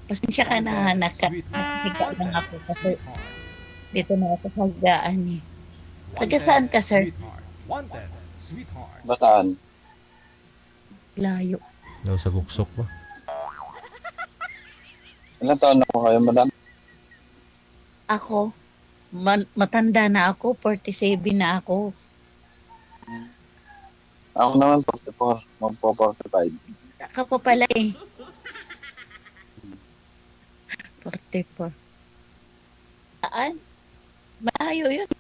Pasensya ka na, Wanted, nakahiga sweetheart. lang Wanted, ako kasi sweetheart. dito na ako sa hagdaan, eh. Taga Wanted, saan ka, sir? sweetheart. Wanted, sweetheart. Bataan. Layo. Daw sa guksok ba? Ilang taon na po kayo, madam? Ako, matanda na ako, 47 na ako. Ako naman 44, magpo-45. Ka pa pala eh. 44. Saan? Malayo yun.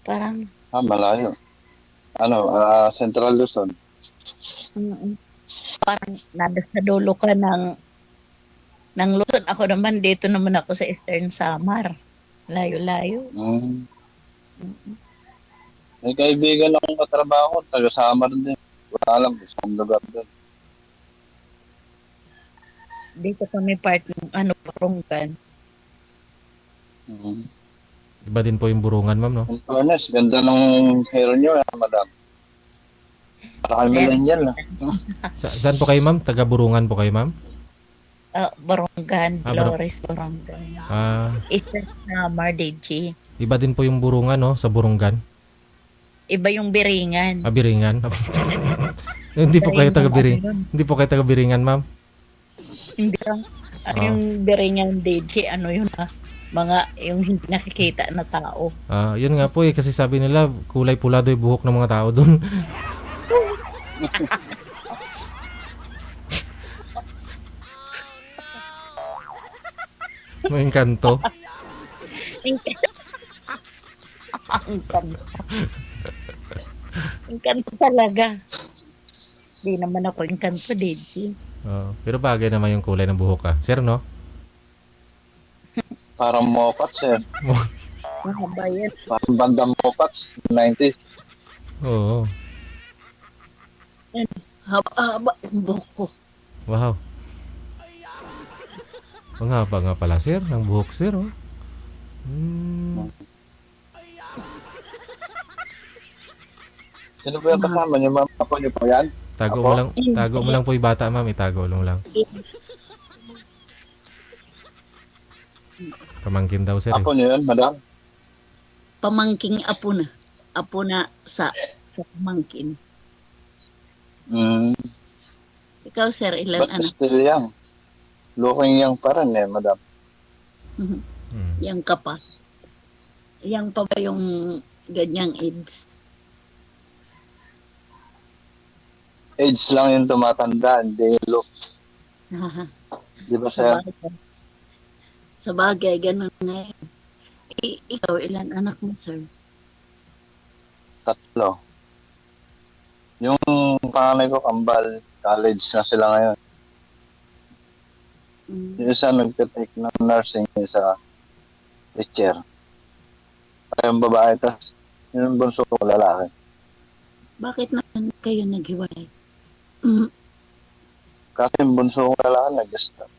Parang, Malayo. Ano, Central Luzon. mm, parang nada sa dulo ka ng Luzon. Ako naman, dito naman ako sa Eastern Samar. Layo-layo. Mm. May kaibigan akong katrabaho, taga Samar din. Wala alam, isang lugar din. Dito kami part ng Buronggan. Mm. Iba din po yung burungan, ma'am, no? In fairness, ganda ng hair nyo, madam. Para kayo millennial, na. Saan po kayo, ma'am? Taga burungan po kayo, ma'am? Buronggan, Burong- Flores, Buronggan. Ah, Eastern Samar, DG. iba din po yung burungan, no? Sa burunggan. Iba yung Biringan. Biringan. Hindi po kayo taga Biringan. Ano yun? Hindi po kayo taga Biringan, ma'am. Hindi lang. Yung Biringan, DG, ano yun mga yung hindi nakikita na tao. Yun nga po eh, kasi sabi nila kulay pula daw yung buhok ng mga tao doon. May engkanto. Ang kanto. Ang kanto talaga. Di naman ako yung kanto, DG. Pero bagay naman yung kulay ng buhok sir, no? Parang Mopats, sir. Mahaba yan. Parang bandang Mopats, 90s. Oo. Haba yung buhok ko. Wow. Ang haba nga pala, sir. Ang buhok, sir, oh. Sino po yung kasama niyo, ma'am? Ako niyo po yan? Tago Apo? mo lang po yung bata, ma'am. Itago mo lang. Pamangkin daw, sir. Ako niyo yan, madam? Pamangking apo na. Apo na sa pamangkin. Mm. Ikaw, sir, ilang But anak? still young. Looking young pa rin madam. Yang ka pa. Yang pa ba yung ganyang age? Age lang yung tumatanda, hindi yung look. Di ba, sir? Sa bagay, ganun ngayon. Ikaw, ilan anak mo, sir? 3. Yung panganay ko, kambal, college na sila ngayon. Yung isa nagtitake ng nursing, sa teacher. Yung babae, tas yung bunso ko, lalaki. Bakit naman kayo naghiwalay? Kasi yung bunso ko, lalaki, nag-stop.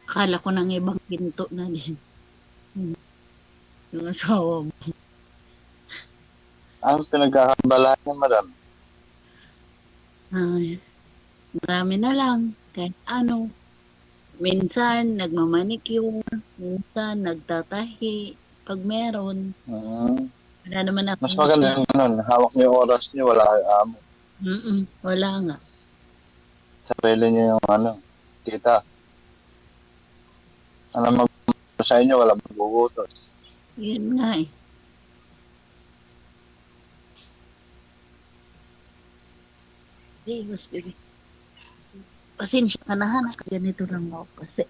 Akala ko ng ibang pinto na din. Yung asawa mo. Ang pinagkakabalahan niya, madam? Ay, marami na lang. Kahit ano. Minsan, nagmamanicure. Minsan, nagtatahi. Pag meron. Wala naman ako. Mas maganda yung ganun. Hawak niyo yung oras niyo, wala kayo amo. Wala nga. Sarili niyo yung kita. Ano sa inyo, wala magbubutos. Yun nga eh. Diyos, baby. Pasensya ka na, ganito lang ako kasi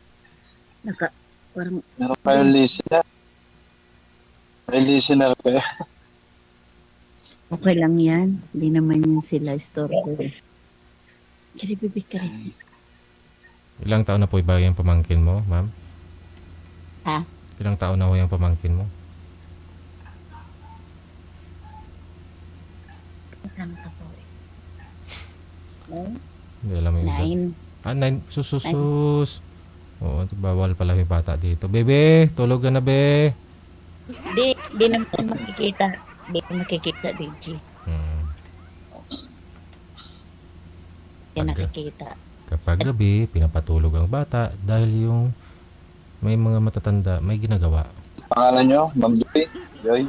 parang Meron kayong listener. May listener kayo. okay lang yan. Hindi naman yan sila istorbo. Kari, baby, kari. Ilang taon na po iba yung pamangkin mo, ma'am? Ha? Ilang taon na po yung pamangkin mo? Kasama ka po eh. No? Hindi alam mo yung edad. 9. 9. Sususus. Oo, bawal pala yung bata dito. Bebe, tulog ka na, be. Di naman makikita. Di ko makikita, DJ. Kaya Kapag, nakikita. kapag gabi, pinapatulog ang bata dahil yung may mga matatanda may ginagawa. Pangalan nyo, Ma'am Joy? Joy?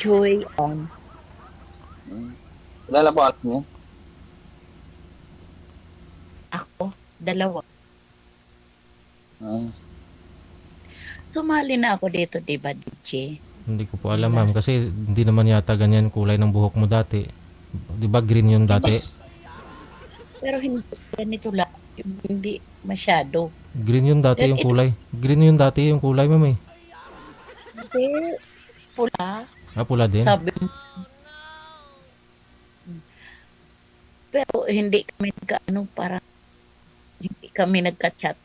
Joy, Ilan na po anak niyo? ako, dalawa. Hmm. Sumali na ako dito, di ba, DJ? Hindi ko po alam ma'am kasi hindi naman yata ganyan kulay ng buhok mo dati. Di ba green yun dati? Pero hindi ganito lang. Hindi masyado. Green yun dati yung kulay. Green yun dati yung kulay ma'am eh. Hindi. Pula. Ah, pula din? Sabi mo. Pero hindi kami parang hindi kami nagka-chat.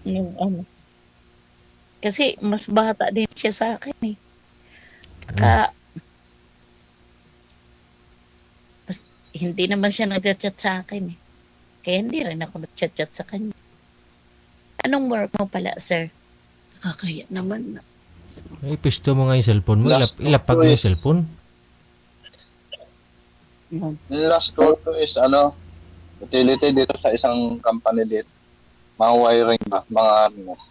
Yung kasi mas bata din siya sa akin eh. Saka, hindi naman siya nag-chat sa akin eh. Kaya hindi rin ako nag-chat sa kanya. Anong work mo pala, sir? Nakakaya naman na. Eh, pisto mo nga yung cellphone mo. Ilapag mo yung cellphone. Last call ko is utility dito sa isang company dito. Mga wiring ba? Mga harness.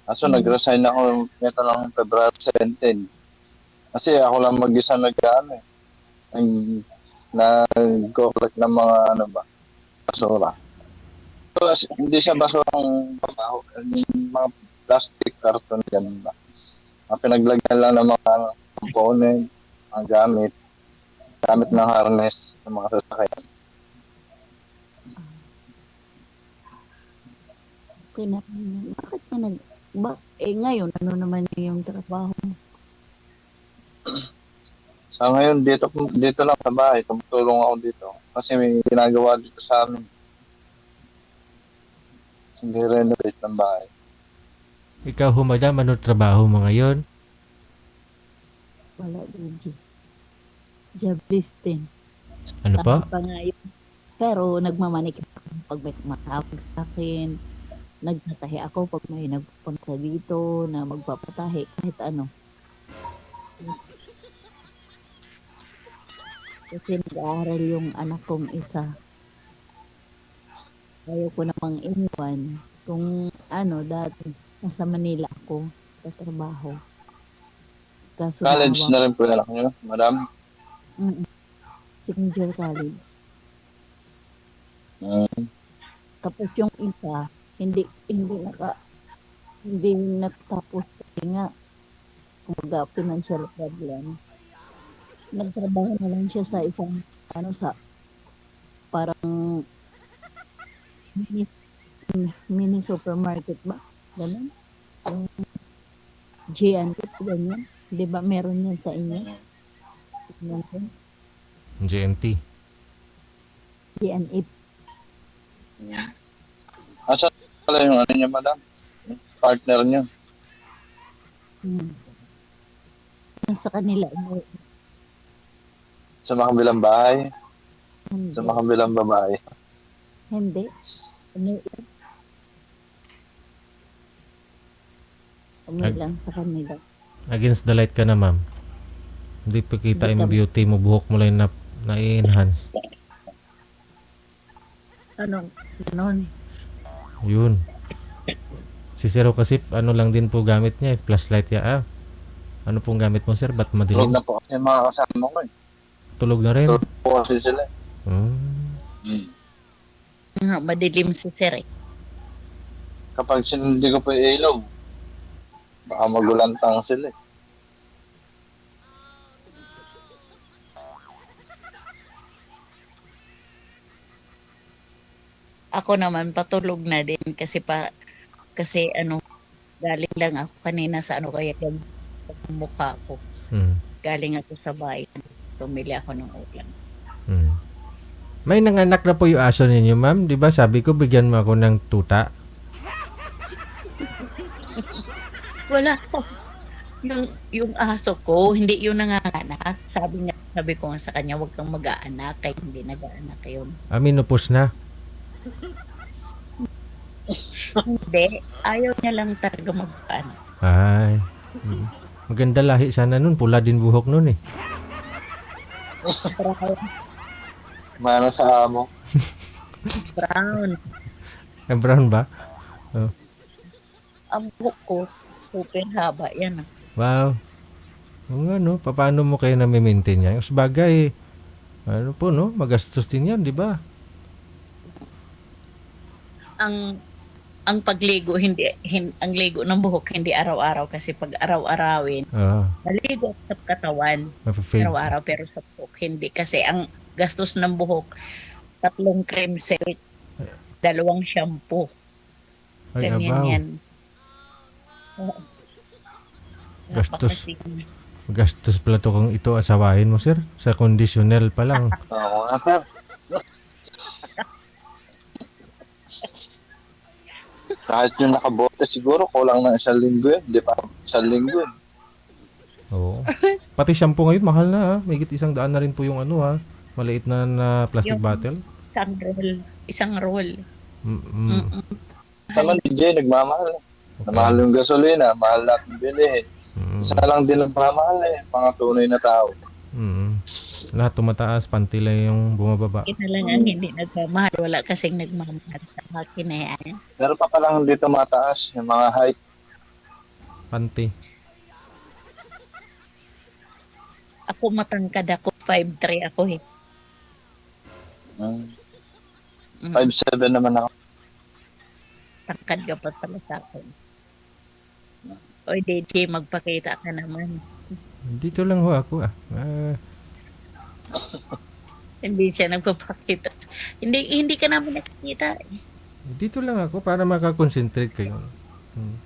Kaso nag-resign ako nito lang February 17. Kasi ako lang mag-isa nag-collect ng mga basura. So, hindi siya basurang trabaho. Yung mga plastic carton ganun ba. Mga pinaglagyan lang ng mga component, mga gamit ng harness ng mga sasakyan. Bakit ka ngayon, ano naman yung trabaho mo? Sa ngayon, dito lang sa bahay, tumutulong ako dito. Kasi may ginagawa dito sa amin. Hindi renovate ng bahay. Ikaw ho madam, ano trabaho mo ngayon? Wala, DJ. Jobless din. Ano pa? Pa nga yun. Pero nagmamanik ako pag may tumatawag sa akin. Nagtatahi ako pag may nagpunta dito na magpapatahi kahit ano. Kasi nag-aaral yung anak kong isa. Ayaw ko namang iniwan. Kung dati, nasa Manila ako sa trabaho. Kaso College na rin po yung anak nyo, madam? Second year college. Tapos yung isa, hindi natapos kasi nga kumbaga financial problem. Nagtrabaho na lang siya sa isang sa parang mini supermarket ba? Ganun. Yung G&F, ganyan. Di ba meron yan sa inyo? GMT. G&F. Asa pala yung niya, madam? Partner niyo? Sa kanila. Sa makabilang bahay? Hindi. Sa makabilang babae? Hindi. Lang sa kanila. Against the light ka na ma'am. Hindi pa kita yung beauty mo, buhok mo lang na-enhance. Ganon. Yun. Si Sir kasi lang din po gamit niya, flashlight ya. Ano pong gamit mo sir? Ba't Tulog madilim? na po kasi mga kasama ko eh. Tulog na rin? Tulog po kasi sila eh. Madilim si Sir eh. Kapag sinindi ko po yung ilaw, baka magulantang sila eh. Ako naman patulog na din kasi galing lang ako kanina sa kaya yung mukha ko. Galing ako sa bayan. Tumili ako ng ulam. May nanganak na po yung aso ninyo ma'am. Di ba sabi ko bigyan mo ako ng tuta? Wala ko. Yung aso ko, hindi yung nanganganak. Sabi ko nga sa kanya, huwag kang mag-aanak kaya hindi nag-aanak yun. Minupos na? Hindi. Ayaw niya lang talaga mag-aanak. Ay. Maganda lahi sana nun. Pula din buhok nun eh. Mana sa amo. Brown. Brown ba? Ang buhok ko, super haba yan. Wow. O nga, no? Paano mo kayo nami-maintain yan? Sabagay, ano po, no? Magastos din yan, di ba? Ang pagligo, ang ligo ng buhok, hindi araw-araw kasi pag araw-arawin, Oo. maligo sa katawan Mapafade. araw-araw pero sa buhok hindi kasi ang gastos ng buhok 3 cream set, 2 shampoo, Ay, ganyan abaw. yan. Oo. Gastos. Napakasig- Gastos pala to kung ito asawahin mo, sir. Sa conditional pa lang. Oo nga, sir. Kahit yung nakabote siguro, kulang ng 1 linggo yun. Di ba? 1 linggo yun. Oo. Pati shampoo ngayon, mahal na, ha? Mahigit 100 na rin po yung ano, ha? Maliit na plastic Yung- bottle. isang roll. Mm-mm. Mm-mm. Naman, DJ, nagmamahal. Okay. Namahal yung gasolina, mahal natin bilihin. Mm. Isa lang din ang pamahal mga tunay na tao. Mm. Lahat tumataas, panty lang yung bumababa. Ina lang ang hindi nagmamahal. Wala kasing nagmamahal sa akin na yan. Pero pa palang dito mataas, yung mga height. Panty. Ako matangkad ako, 5'3" ako eh. Mm. 5'7 naman ako. Tangkad ka pa pala sa akin. Oy, DJ, magpakita ka naman. Dito lang ho ako, ah. Hindi siya nagpapakita. Hindi ka naman nakikita. Dito lang ako para makakonsentrate kayo. Hmm.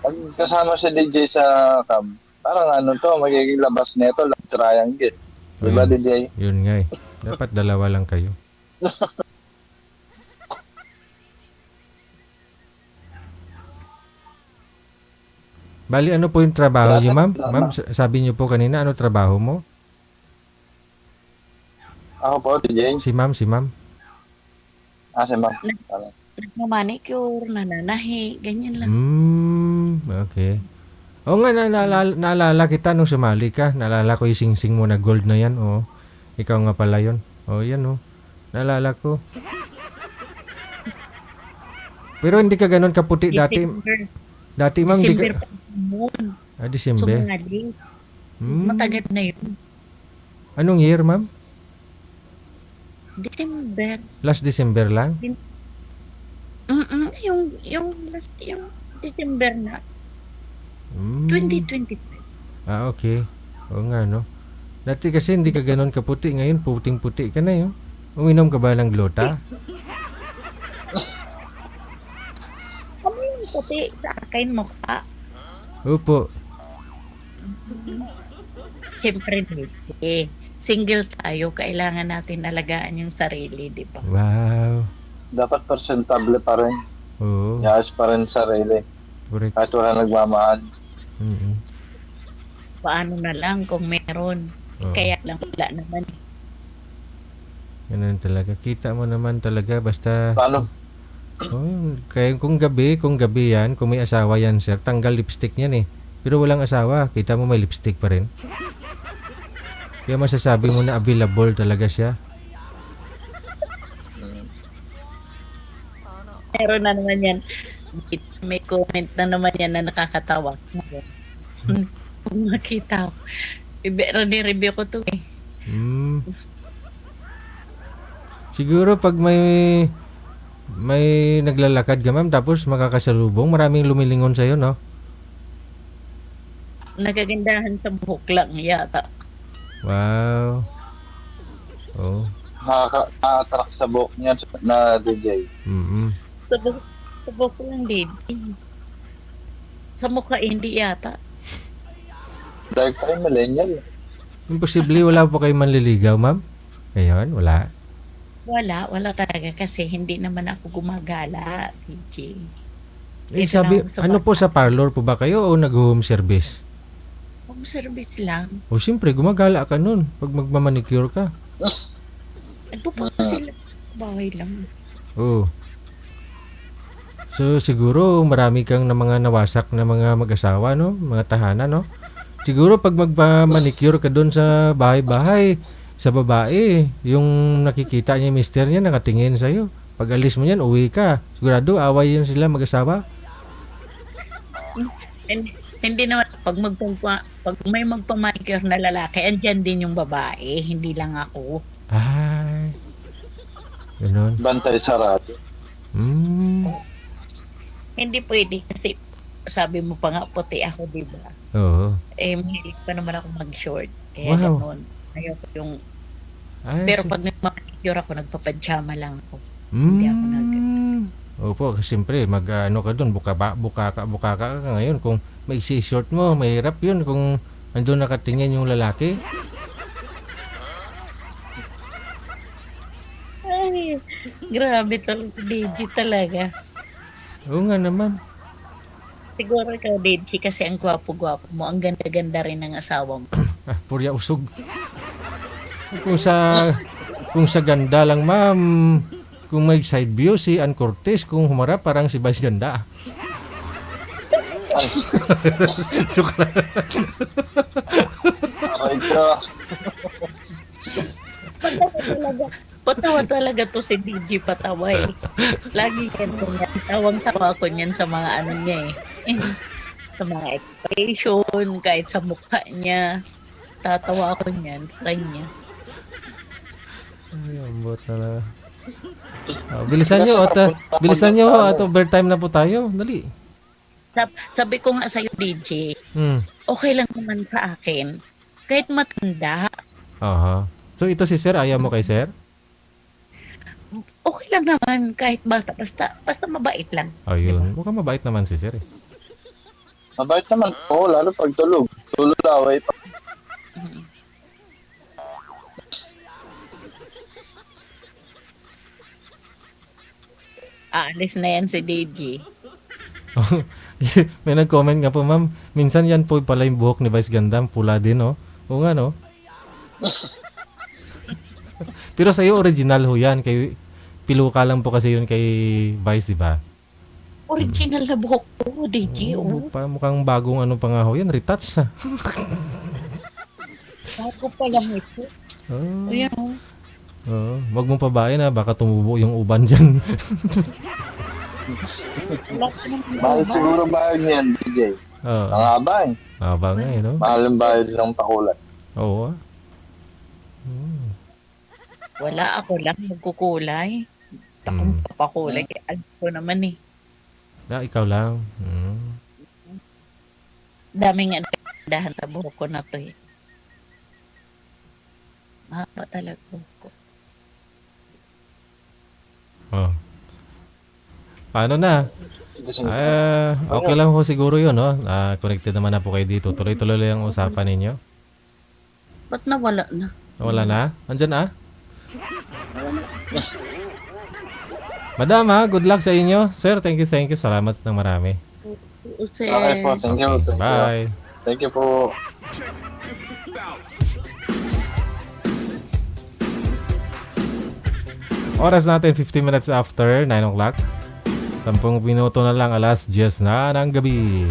Pag kasama si DJ sa cab, parang ano to, magiging labas nito, lang triangle. Diba, Ayun. DJ? Yun nga eh. Dapat dalawa lang kayo. Bali, ano po yung trabaho niyo, ma'am? Ma'am, sabi niyo po kanina, ano trabaho mo? Ako po, DJ. Si ma'am, si ma'am. Si ma'am. Nagmamanicure, nananahi, ganyan lang. Okay. O nga, naalala kita nung sumali ka. Naalala ko yung sing-sing mo na gold na yan. O, ikaw nga pala yun. O, yan o. Naalala ko. Pero hindi ka ganun kaputi dati. Dati, ma'am, hindi December ka... pa noon. December. Sumungaling. Hmm. Matagal na yun. Anong year, ma'am? December. Last December lang? Yung December na. Hmm. 2025. Okay. Oo nga, no? Dati kasi hindi ka ganun kaputi. Ngayon, puting-puti ka na yun. Uminom ka ba ng glota? Ano yung puti sa akin mukha? Opo. Siyempre, hindi. Single tayo, kailangan natin alagaan yung sarili, di ba? Wow. Dapat presentable pa rin. Oo. Yas pa rin sarili. Correct. Kahit wala nagmamahal. Mm-mm. Paano na lang kung meron? Oo. Kaya lang wala naman. Ganun talaga. Kita mo naman talaga basta... Paano? Oh, kaya kung gabi yan, kung may asawa yan, sir, tanggal lipstick niyan eh. Pero walang asawa, kita mo may lipstick pa rin. Kaya masasabi mo na available talaga siya. Meron na naman yan. May comment na naman yan na nakakatawa. Kung makita ko. Review ko to eh. Hmm. Siguro pag may naglalakad ka, ma'am, tapos makakasalubong, maraming lumilingon sa'yo, no? Nagagandahan sa buhok lang yata. Wow. Oh. Nakaka-attract sa buhok niya na DJ. Mm-mm. Sa buhok lang din. Sa mukha hindi yata. Dahil tayo millennial. Imposible, wala po kayo manliligaw, ma'am? Ngayon, wala. Wala talaga kasi hindi naman ako gumagala, DJ. Eh, Dito sabi, lang sa ano po sa parlor po ba kayo o nag-home service? Home service lang. O siyempre, gumagala ka nun pag magmamanicure ka. Nagpupunta sila sa bahay lang. Oo. So, siguro marami kang na mga nawasak na mga mag-asawa, no? Mga tahanan, no? Siguro pag magpa-manicure ka doon sa bahay-bahay, sa babae, yung nakikita niya yung mister niya nakatingin sa'yo. Pag alis mo yan, uwi ka. Sigurado, away yun sila mag-asawa. Hindi naman, pag may magpamanicure na lalaki, andyan din yung babae, hindi lang ako. Ay. Ganun. Bantay sarado. Hindi pwede kasi sabi mo pa nga puti ako, di ba? Oo. Mahilig pa naman ako mag-short. Kaya Wow. gano'n. Ayoko yung... Ay, Pero pag nagmamanicure ako, nagpapadjama lang ako. Hindi ako Opo, kasi siyempre, mag-ano ka doon, buka ka ngayon. Kung may short mo, mahirap yun. Kung andun nakatingin yung lalaki. Ay, grabe talaga, DJ talaga. Oo nga naman. Siguro ikaw, DJ, kasi ang gwapo-gwapo mo. Ang ganda-ganda rin ng asawa mo. Purya usog. Kung sa ganda lang, ma'am, kung may side view si Ann Cortez, kung humarap parang si Vice Ganda. Ay, Sukla. aray ka. Patawa talaga to si DJ, patawa eh. Lagi ganito niya. Tawang-tawa ko niyan sa mga ano niya eh. Sa mga expression, kahit sa mukha niya. Tatawa ako niyan sa kanya. Ay, ambot na na. Bilisan nyo at overtime na po tayo. Dali. Sabi ko nga sa'yo, DJ, okay lang naman sa akin. Kahit matanda, Aha. So ito si Sir, ayaw mo kay Sir? okay lang naman kahit bata. Basta mabait lang. Ayun. Mukhang mabait naman si Sir eh. Mabait naman po, lalo pag tulog. Tulog away pa. Aalis na yan si DJ. May nag-comment nga po, ma'am. Minsan yan po pala yung buhok ni Vice Gandam. Pula din, no? Oo nga, no? Pero sa'yo, original ho yan. Kay, piluka lang po kasi yun kay Vice, di ba? Original na buhok ko, DJ. Oh. Mukhang bagong ano pa nga ho yan. Retouch, ha? Bago pa lang ito. Oh, Ayan, oh. wag mong pabain na. Baka tumubo yung uban dyan. Wala ka naman Mahal ba? siguro bahay niyan, DJ. Oo. Ang haba eh. Aba nga, eh, no? Mahal ang bahay ng pakulat. Oo, ah. Wala, ako lang magkukulay. Akong papakulay. Alam ko naman eh. Ikaw lang. Daming dahan sa buhok ko na to eh. Mahaba talaga buhok ko. Oh. Paano na? Kasi Okay lang ho siguro yun, no? Connected naman na po kayo dito. Tuloy-tuloy lang ang usapan ninyo. Ba't nawala na? Wala na? Andyan ah? Madam ha, good luck sa inyo. Sir, thank you. Salamat ng marami. Use. okay po, thank you. Okay, bye. Thank you po. Oras natin 15 minutes after 9 o'clock. 10 minuto na lang alas 10 na ng gabi.